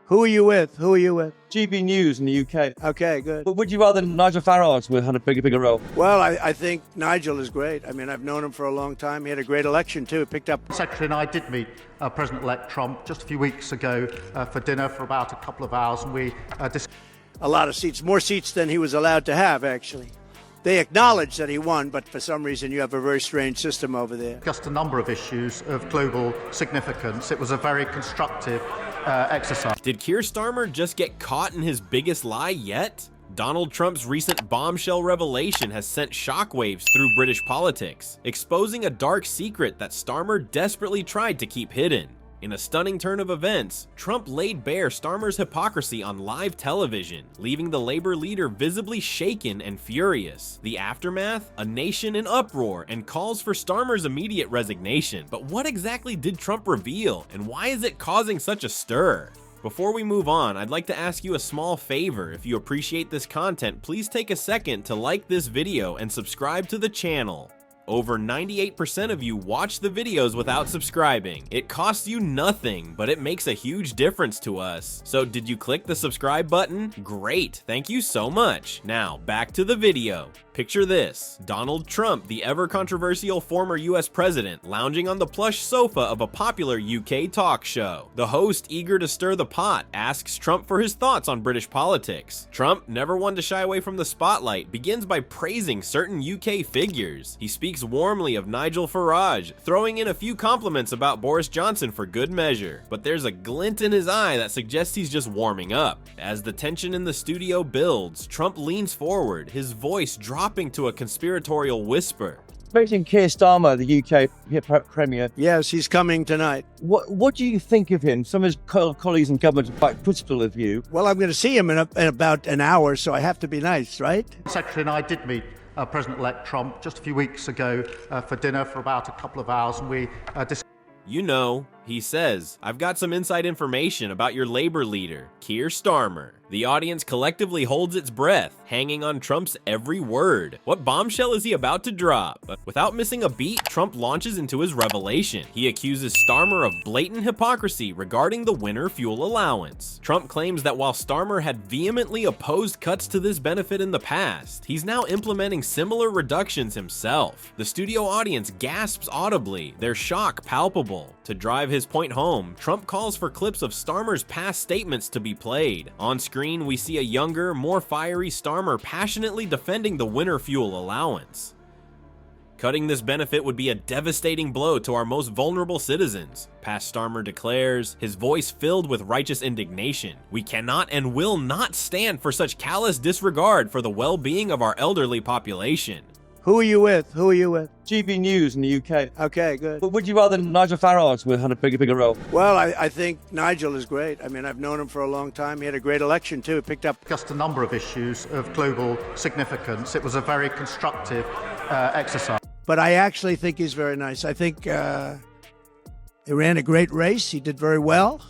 Who are you with? Who are you with? GB News in the UK. Okay, good. But would you rather Nigel Farage had a bigger role? Well, I think Nigel is great. I mean, I've known him for a long time. He had a great election, too. He picked up... Secretary and I did meet President-elect Trump just a few weeks ago for dinner for about a couple of hours, and we discussed a lot of seats, more seats than he was allowed to have, actually. They acknowledge that he won, but for some reason you have a very strange system over there. a number of issues of global significance. It was a very constructive exercise. Did Keir Starmer just get caught in his biggest lie yet? Donald Trump's recent bombshell revelation has sent shockwaves through British politics, exposing a dark secret that Starmer desperately tried to keep hidden. In a stunning turn of events, Trump laid bare Starmer's hypocrisy on live television, leaving the Labour leader visibly shaken and furious. The aftermath? A nation in uproar and calls for Starmer's immediate resignation. But what exactly did Trump reveal, and why is it causing such a stir? Before we move on, I'd like to ask you a small favor. If you appreciate this content, please take a second to like this video and subscribe to the channel. Over 98% of you watch the videos without subscribing. It costs you nothing, but it makes a huge difference to us. So did you click the subscribe button? Great, thank you so much. Now, back to the video. Picture this: Donald Trump, the ever-controversial former US president, lounging on the plush sofa of a popular UK talk show. The host, eager to stir the pot, asks Trump for his thoughts on British politics. Trump, never one to shy away from the spotlight, begins by praising certain UK figures. He speaks warmly of Nigel Farage, throwing in a few compliments about Boris Johnson for good measure. But there's a glint in his eye that suggests he's just warming up. As the tension in the studio builds, Trump leans forward, his voice dropping to a conspiratorial whisper. Meeting Keir Starmer, the UK Premier. Yes, he's coming tonight. What do you think of him? Some of his colleagues in government are quite critical of you. Well, I'm going to see him in about an hour, so I have to be nice, right? Secretary and I did meet President-elect Trump just a few weeks ago for dinner for about a couple of hours, and we discussed. You know, he says, "I've got some inside information about your Labour leader, Keir Starmer." The audience collectively holds its breath, hanging on Trump's every word. What bombshell is he about to drop? Without missing a beat, Trump launches into his revelation. He accuses Starmer of blatant hypocrisy regarding the winter fuel allowance. Trump claims that while Starmer had vehemently opposed cuts to this benefit in the past, he's now implementing similar reductions himself. The studio audience gasps audibly, their shock palpable. To drive his point home, Trump calls for clips of Starmer's past statements to be played. On screen, we see a younger, more fiery Starmer passionately defending the winter fuel allowance. Cutting this benefit would be a devastating blow to our most vulnerable citizens, past Starmer declares, his voice filled with righteous indignation. We cannot and will not stand for such callous disregard for the well-being of our elderly population. Who are you with? Who are you with? GB News in the UK. Okay, good. But would you rather Nigel Farage had a bigger role? Well, I think Nigel is great. I mean, I've known him for a long time. He had a great election, too. He picked up... a number of issues of global significance. It was a very constructive exercise. But I actually think he's very nice. I think he ran a great race. He did very well.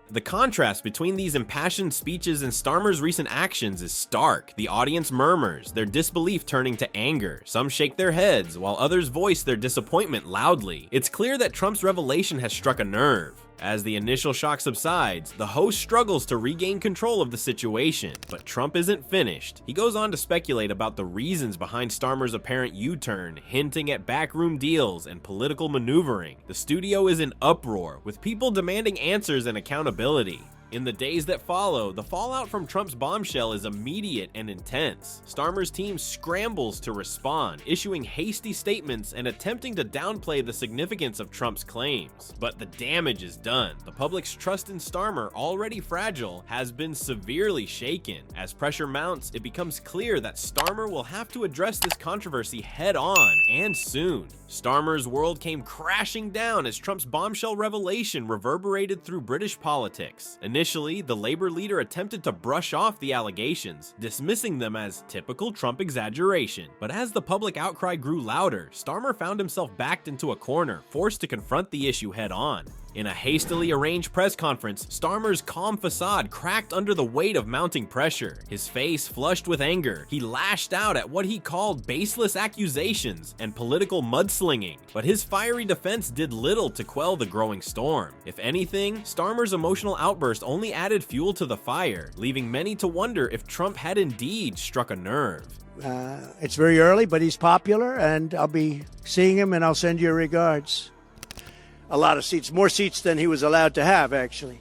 The contrast between these impassioned speeches and Starmer's recent actions is stark. The audience murmurs, their disbelief turning to anger. Some shake their heads, while others voice their disappointment loudly. It's clear that Trump's revelation has struck a nerve. As the initial shock subsides, the host struggles to regain control of the situation, but Trump isn't finished. He goes on to speculate about the reasons behind Starmer's apparent U-turn, hinting at backroom deals and political maneuvering. The studio is in uproar, with people demanding answers and accountability. In the days that follow, the fallout from Trump's bombshell is immediate and intense. Starmer's team scrambles to respond, issuing hasty statements and attempting to downplay the significance of Trump's claims. But the damage is done. The public's trust in Starmer, already fragile, has been severely shaken. As pressure mounts, it becomes clear that Starmer will have to address this controversy head-on, and soon. Starmer's world came crashing down as Trump's bombshell revelation reverberated through British politics. Initially, the Labour leader attempted to brush off the allegations, dismissing them as typical Trump exaggeration. But as the public outcry grew louder, Starmer found himself backed into a corner, forced to confront the issue head-on. In a hastily arranged press conference, Starmer's calm facade cracked under the weight of mounting pressure. His face flushed with anger, he lashed out at what he called baseless accusations and political mudslinging, but his fiery defense did little to quell the growing storm. If anything, Starmer's emotional outburst only added fuel to the fire, leaving many to wonder if Trump had indeed struck a nerve. It's very early, but he's popular, and I'll be seeing him, and I'll send you regards. A lot of seats, more seats than he was allowed to have, actually.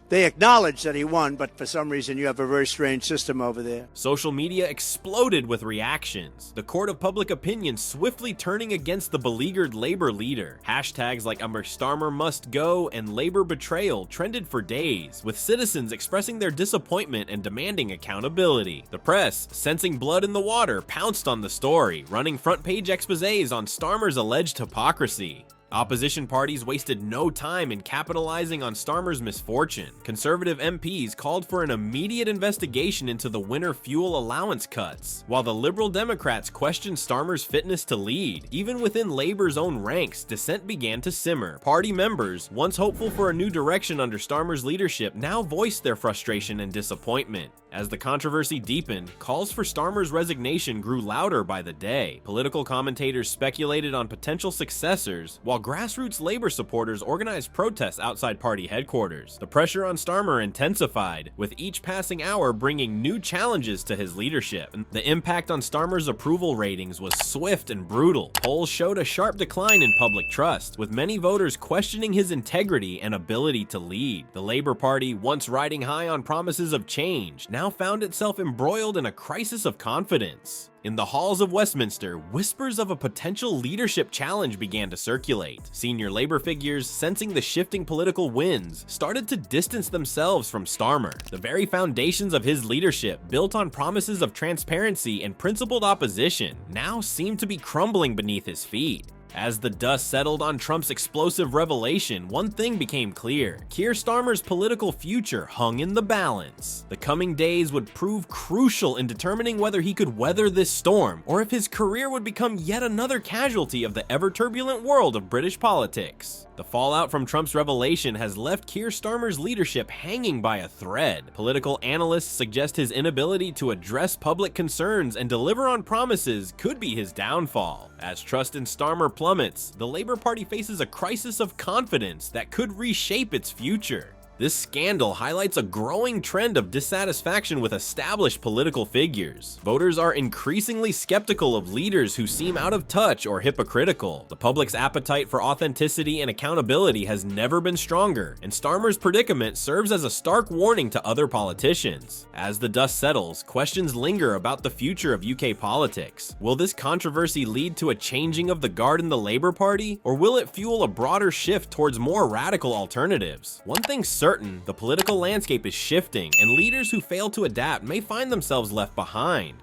They acknowledge that he won, but for some reason you have a very strange system over there. Social media exploded with reactions, the court of public opinion swiftly turning against the beleaguered Labor leader. Hashtags like Starmer must go and Labor betrayal trended for days, with citizens expressing their disappointment and demanding accountability. The press, sensing blood in the water, pounced on the story, running front-page exposés on Starmer's alleged hypocrisy. Opposition parties wasted no time in capitalizing on Starmer's misfortune. Conservative MPs called for an immediate investigation into the winter fuel allowance cuts, while the Liberal Democrats questioned Starmer's fitness to lead. Even within Labor's own ranks, dissent began to simmer. Party members, once hopeful for a new direction under Starmer's leadership, now voiced their frustration and disappointment. As the controversy deepened, calls for Starmer's resignation grew louder by the day. Political commentators speculated on potential successors, while grassroots Labor supporters organized protests outside party headquarters. The pressure on Starmer intensified, with each passing hour bringing new challenges to his leadership. The impact on Starmer's approval ratings was swift and brutal. Polls showed a sharp decline in public trust, with many voters questioning his integrity and ability to lead. The Labor Party, once riding high on promises of change, now found itself embroiled in a crisis of confidence. In the halls of Westminster, whispers of a potential leadership challenge began to circulate. Senior Labor figures, sensing the shifting political winds, started to distance themselves from Starmer. The very foundations of his leadership, built on promises of transparency and principled opposition, now seemed to be crumbling beneath his feet. As the dust settled on Trump's explosive revelation, one thing became clear. Keir Starmer's political future hung in the balance. The coming days would prove crucial in determining whether he could weather this storm, or if his career would become yet another casualty of the ever-turbulent world of British politics. The fallout from Trump's revelation has left Keir Starmer's leadership hanging by a thread. Political analysts suggest his inability to address public concerns and deliver on promises could be his downfall. As trust in Starmer plummets, the Labor Party faces a crisis of confidence that could reshape its future. This scandal highlights a growing trend of dissatisfaction with established political figures. Voters are increasingly skeptical of leaders who seem out of touch or hypocritical. The public's appetite for authenticity and accountability has never been stronger, and Starmer's predicament serves as a stark warning to other politicians. As the dust settles, questions linger about the future of UK politics. Will this controversy lead to a changing of the guard in the Labour Party, or will it fuel a broader shift towards more radical alternatives? One thing's certain, the political landscape is shifting, and leaders who fail to adapt may find themselves left behind.